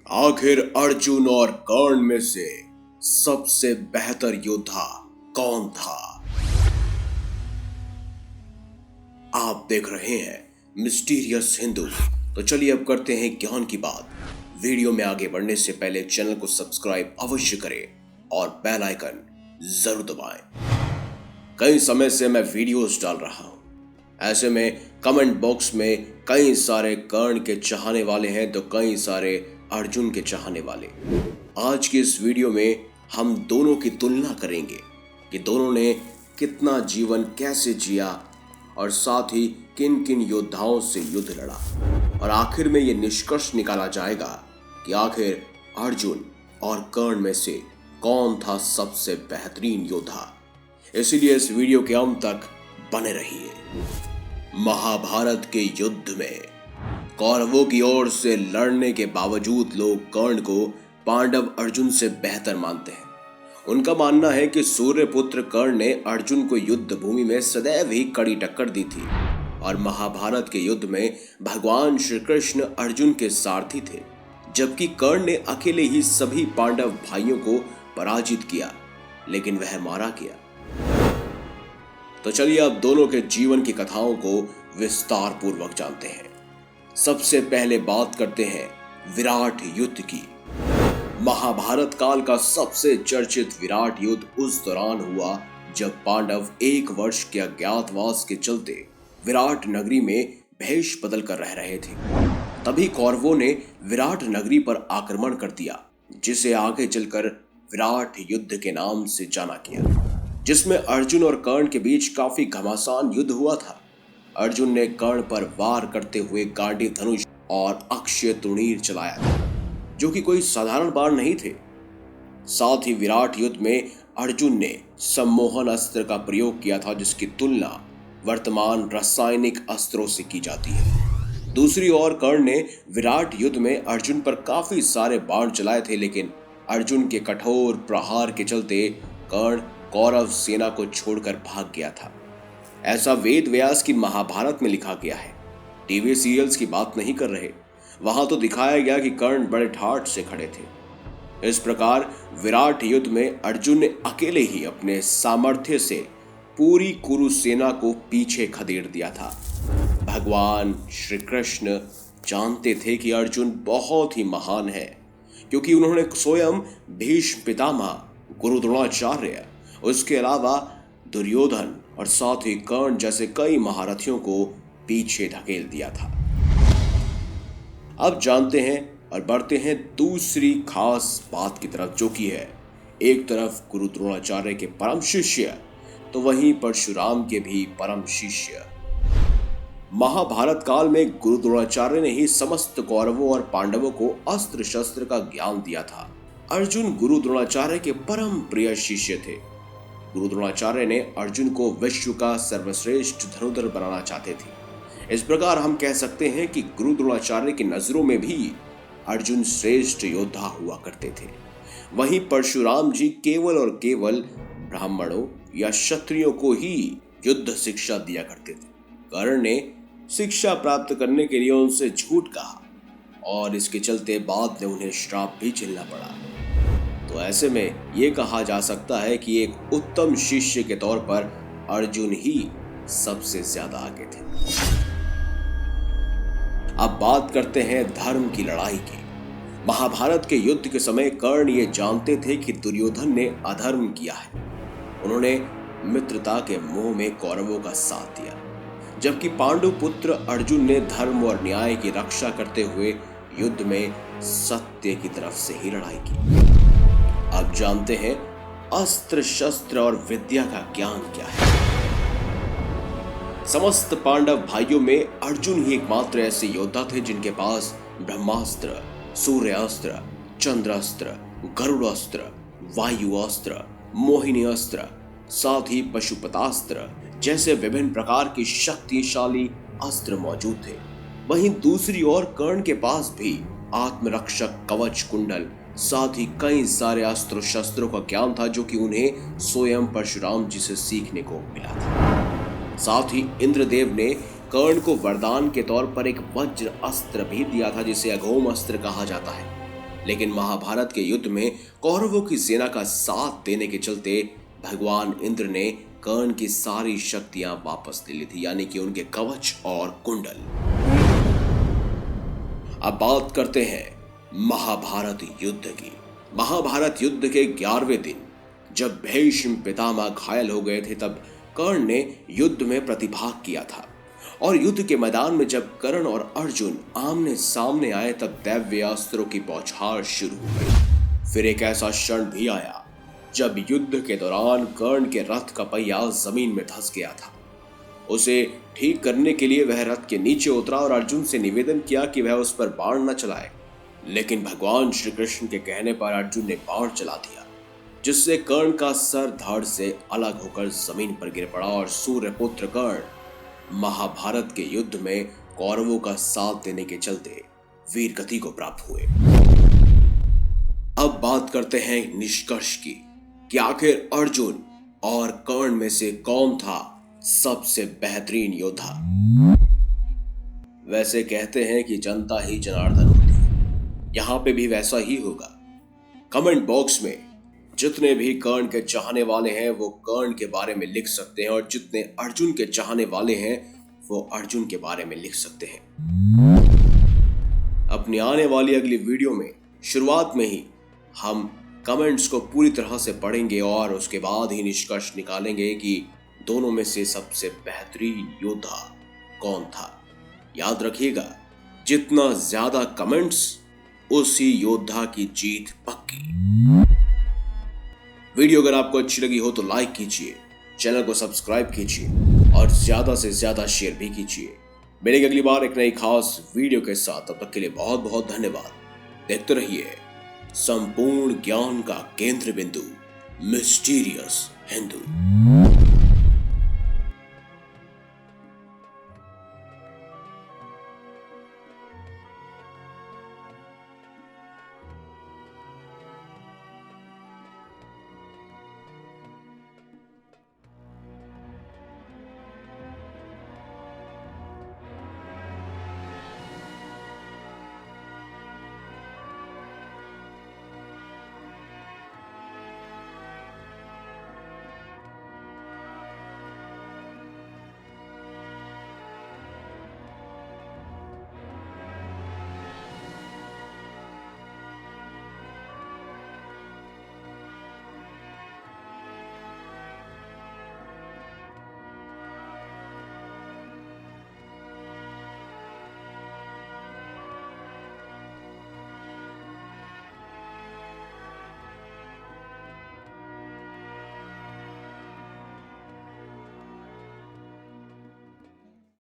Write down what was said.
आखिर अर्जुन और कर्ण में से सबसे बेहतर योद्धा कौन था? आप देख रहे हैं मिस्टीरियस हिंदू। तो चलिए अब करते हैं ज्ञान की बात। वीडियो में आगे बढ़ने से पहले चैनल को सब्सक्राइब अवश्य करें और बेल आइकन जरूर दबाएं। कई समय से मैं वीडियोस डाल रहा हूं, ऐसे में कमेंट बॉक्स में कई सारे कर्ण के चाहने वाले हैं तो कई सारे अर्जुन के चाहने वाले। आज की इस वीडियो में हम दोनों की तुलना करेंगे कि दोनों ने कितना जीवन कैसे जिया और साथ ही किन किन योद्धाओं से युद्ध लड़ा, और आखिर में यह निष्कर्ष निकाला जाएगा कि आखिर अर्जुन और कर्ण में से कौन था सबसे बेहतरीन योद्धा। इसीलिए इस वीडियो के अंत तक बने रहिए। महाभारत के युद्ध में कौरवों की ओर से लड़ने के बावजूद लोग कर्ण को पांडव अर्जुन से बेहतर मानते हैं। उनका मानना है कि सूर्यपुत्र कर्ण ने अर्जुन को युद्ध भूमि में सदैव ही कड़ी टक्कर दी थी और महाभारत के युद्ध में भगवान श्री कृष्ण अर्जुन के सारथी थे, जबकि कर्ण ने अकेले ही सभी पांडव भाइयों को पराजित किया, लेकिन वह मारा गया। तो चलिए अब दोनों के जीवन की कथाओं को विस्तार पूर्वक जानते हैं। सबसे पहले बात करते हैं विराट युद्ध की। महाभारत काल का सबसे चर्चित विराट युद्ध उस दौरान हुआ जब पांडव 1 वर्ष के अज्ञातवास के चलते विराट नगरी में भेष बदल कर रह रहे थे। तभी कौरवों ने विराट नगरी पर आक्रमण कर दिया, जिसे आगे चलकर विराट युद्ध के नाम से जाना गया, जिसमें अर्जुन और कर्ण के बीच काफी घमासान युद्ध हुआ था। अर्जुन ने कर्ण पर वार करते हुए गांडीव धनुष और अक्षय तूणीर चलाया था, जो कि कोई साधारण बाण नहीं थे। साथ ही विराट युद्ध में अर्जुन ने सम्मोहन अस्त्र का प्रयोग किया था, जिसकी तुलना वर्तमान रासायनिक अस्त्रों से की जाती है। दूसरी ओर कर्ण ने विराट युद्ध में अर्जुन पर काफी सारे बाण चलाए थे, लेकिन अर्जुन के कठोर प्रहार के चलते कर्ण कौरव सेना को छोड़कर भाग गया था। ऐसा वेद व्यास की महाभारत में लिखा गया है। टीवी सीरियल्स की बात नहीं कर रहे, वहां तो दिखाया गया कि कर्ण बड़े ठाठ से खड़े थे। इस प्रकार विराट युद्ध में अर्जुन ने अकेले ही अपने सामर्थ्य से पूरी कुरु सेना को पीछे खदेड़ दिया था। भगवान श्री कृष्ण जानते थे कि अर्जुन बहुत ही महान है, क्योंकि उन्होंने स्वयं भीष्म पितामह, गुरु द्रोणाचार्य, उसके अलावा दुर्योधन और साथ ही कर्ण जैसे कई महारथियों को पीछे धकेल दिया था। अब जानते हैं और बढ़ते हैं दूसरी खास बात की तरफ, जो कि है एक तरफ गुरु द्रोणाचार्य के परम शिष्य तो वहीं परशुराम के भी परम शिष्य। महाभारत काल में गुरु द्रोणाचार्य ने ही समस्त कौरवों और पांडवों को अस्त्र शस्त्र का ज्ञान दिया था। अर्जुन गुरु द्रोणाचार्य के परम प्रिय शिष्य थे। गुरु द्रोणाचार्य ने अर्जुन को विश्व का सर्वश्रेष्ठ धनुर्धर बनाना चाहते थे। इस प्रकार हम कह सकते हैं कि गुरु द्रोणाचार्य की नजरों में भी अर्जुन श्रेष्ठ योद्धा हुआ करते थे। वहीं परशुराम जी केवल और केवल ब्राह्मणों या क्षत्रियों को ही युद्ध शिक्षा दिया करते थे। कर्ण ने शिक्षा प्राप्त करने के लिए उनसे झूठ कहा और इसके चलते बाद में उन्हें श्राप भी झेलना पड़ा। तो ऐसे में यह कहा जा सकता है कि एक उत्तम शिष्य के तौर पर अर्जुन ही सबसे ज्यादा आगे थे। अब बात करते हैं धर्म की लड़ाई की। महाभारत के युद्ध के समय कर्ण ये जानते थे कि दुर्योधन ने अधर्म किया है। उन्होंने मित्रता के मोह में कौरवों का साथ दिया, जबकि पांडु पुत्र अर्जुन ने धर्म और न्याय की रक्षा करते हुए युद्ध में सत्य की तरफ से ही लड़ाई की। अब जानते हैं अस्त्र शस्त्र और विद्या का ज्ञान क्या है। समस्त पांडव भाइयों में अर्जुन ही एकमात्र ऐसे योद्धा थे जिनके पास ब्रह्मास्त्र, सूर्यास्त्र, चंद्रास्त्र, गरुड़ास्त्र, वायुअस्त्र, मोहिनी अस्त्र, साथ ही पशुपतास्त्र जैसे विभिन्न प्रकार की शक्तिशाली अस्त्र मौजूद थे। वहीं दूसरी ओर कर्ण के पास भी आत्मरक्षक कवच कुंडल, साथ ही कई सारे अस्त्र शस्त्रों का ज्ञान था, जो कि उन्हें स्वयं परशुराम जी से सीखने को मिला था। साथ ही इंद्रदेव ने कर्ण को वरदान के तौर पर एक वज्र अस्त्र भी दिया था, जिसे अघोम अस्त्र कहा जाता है। लेकिन महाभारत के युद्ध में कौरवों की सेना का साथ देने के चलते भगवान इंद्र ने कर्ण की सारी शक्तियां वापस ले ली थी, यानी कि उनके कवच और कुंडल। अब बात करते हैं महाभारत युद्ध की। महाभारत युद्ध के 11वें दिन जब भीष्म पितामह घायल हो गए थे, तब कर्ण ने युद्ध में प्रतिभाग किया था। और युद्ध के मैदान में जब कर्ण और अर्जुन आमने सामने आए, तब दैव्य अस्त्रों की बौछार शुरू हो गई। फिर एक ऐसा क्षण भी आया जब युद्ध के दौरान कर्ण के रथ का पहिया जमीन में धंस गया था। उसे ठीक करने के लिए वह रथ के नीचे उतरा और अर्जुन से निवेदन किया कि वह उस पर बाण न चलाए, लेकिन भगवान श्री कृष्ण के कहने पर अर्जुन ने बाण चला दिया, जिससे कर्ण का सर धड़ से अलग होकर जमीन पर गिर पड़ा और सूर्यपुत्र कर्ण महाभारत के युद्ध में कौरवों का साथ देने के चलते वीर गति को प्राप्त हुए। अब बात करते हैं निष्कर्ष की कि आखिर अर्जुन और कर्ण में से कौन था सबसे बेहतरीन योद्धा। वैसे कहते हैं कि जनता ही जनार्दन होती है, यहां पे भी वैसा ही होगा। कमेंट बॉक्स में जितने भी कर्ण के चाहने वाले हैं वो कर्ण के बारे में लिख सकते हैं, और जितने अर्जुन के चाहने वाले हैं वो अर्जुन के बारे में लिख सकते हैं। अपनी आने वाली अगली वीडियो में शुरुआत में ही हम कमेंट्स को पूरी तरह से पढ़ेंगे और उसके बाद ही निष्कर्ष निकालेंगे कि दोनों में से सबसे बेहतरीन योद्धा कौन था। याद रखिएगा, जितना ज्यादा कमेंट्स उसी योद्धा की जीत पक्की। वीडियो अगर आपको अच्छी लगी हो तो लाइक कीजिए, चैनल को सब्सक्राइब कीजिए और ज्यादा से ज्यादा शेयर भी कीजिए। मिलेंगे अगली बार एक नई खास वीडियो के साथ, तब तक के लिए बहुत बहुत धन्यवाद। देखते रहिए संपूर्ण ज्ञान का केंद्र बिंदु मिस्टीरियस हिंदू।